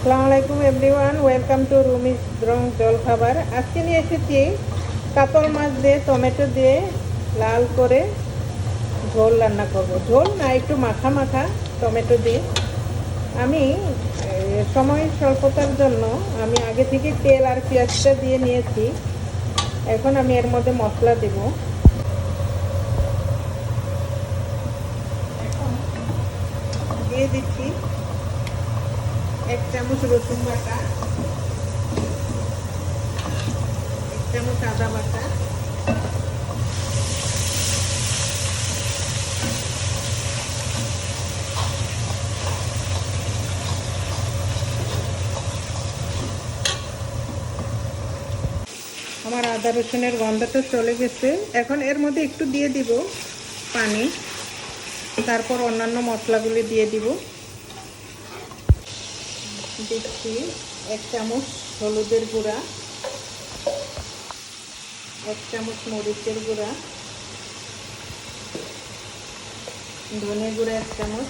আসসালামু আলাইকুম everyone, welcome to রুমিস রং জল খাবার। আজকে নিয়ে এসেছি কাতল মাছ দিয়ে টমেটো দিয়ে লাল করে ঝোল রান্না করব। ঝোল না, একটু মাখা মাখা টমেটো দিয়ে। আমি সময় স্বল্পতার জন্য আমি আগে থেকে তেল আর পেঁয়াজটা দিয়ে নিয়েছি। এখন আমি এর মধ্যে মশলা দেব। এখন দিয়ে দিচ্ছি 1 চামচ রসুন বাটা, 1 চামচ আদা বাটা, আমার আদা রসুনের গন্ধটা চলে গেছে। এখন এর মধ্যে একটু দিয়ে দিব পানি, তারপর অন্যান্য মশলাগুলি দিয়ে দিব। দিচ্ছি 1 চামচ হলুদের গুঁড়া, 1 চামচ মরিচের গুঁড়া, ধনে গুঁড়া 1 চামচ,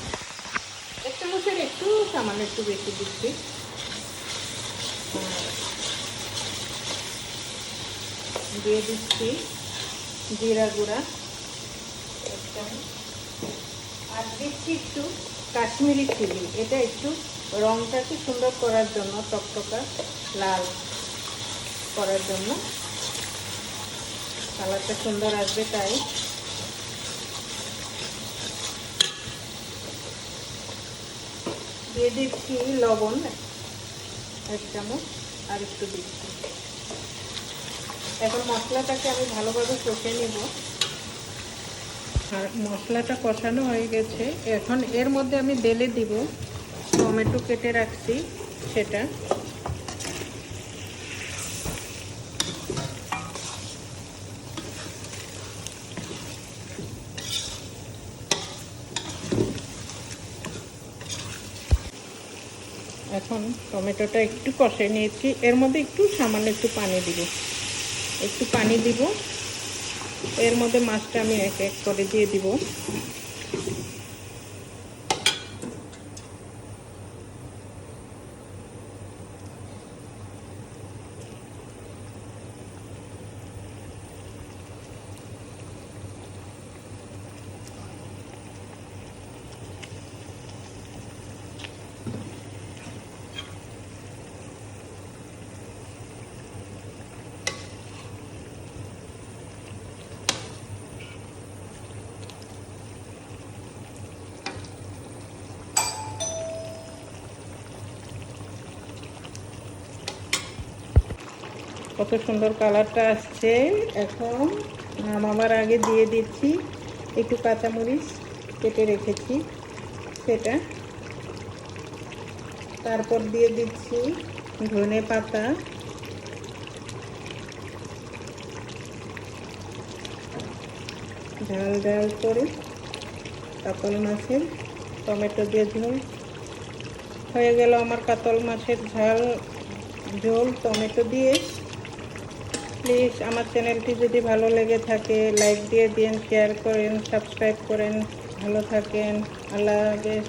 1 চামচের একটু সামান্য একটু বেশি দিচ্ছি। দিয়ে দিচ্ছি জিরা গুঁড়া 1 চামচ, আর দিচ্ছি একটু কাশ্মীরি চিলি। এটা একটু রংটাকে সুন্দর করার জন্য, টকটকা লাল করার জন্য, কালারটা সুন্দর আসবে তাই। দিয়ে দিচ্ছি লবণ 1 চামচ, আর একটু দিচ্ছি। এখন মশলাটাকে আমি ভালোভাবে কষে নেব। আর মশলাটা কষানো হয়ে গেছে। এখন এর মধ্যে আমি ঢেলে দিব টমেটো কেটে রাখছি সেটা। এখন টমেটোটা একটু কষে নিয়েছি, এর মধ্যে একটু সামান্য একটু পানি দিব, একটু পানি দিব। এর মধ্যে মাছটা আমি এক এক করে দিয়ে দিব। কত সুন্দর কালারটা আসছে। এখন নামাবার আগে দিয়ে দিচ্ছি একটু কাঁচামরিচ কেটে রেখেছি সেটা, তারপর দিয়ে দিচ্ছি ধনে পাতা, ঝাল ঝাল করে কাতল মাছের টমেটো দিয়ে ঝোল হয়ে গেল। আমার কাতল মাছের ঝোল টমেটো দিয়ে। প্লিজ আমার চ্যানেলটি যদি ভালো লেগে থাকে লাইক দিয়ে দিন, শেয়ার করেন, সাবস্ক্রাইব করেন। ভালো থাকেন, আল্লাহ হাফেজ।